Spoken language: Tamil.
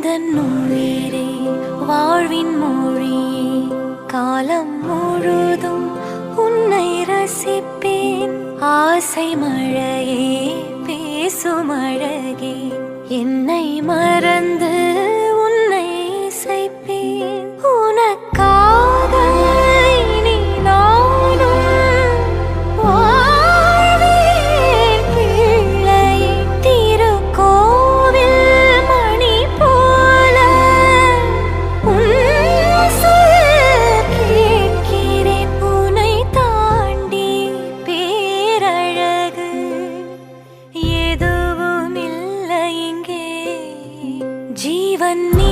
எந்தன் உயிரே வாழ்வின் மொழியே காலம் முழுதும் உன்னை ரசிப்பேன். ஆசை மழையே பேசும் அழகே என்னை மறந்து உன்னை இசைப்பேன். உனக்காக இனி நானும் வாழ்வேன் பிள்ளையே. திருக்கோவில் மணி போல உன் சொல் கேட்கிறேன். உன்னை தாண்டி பேரழகு எதுவும் இல்லை இங்கே. ஜீவன் நீ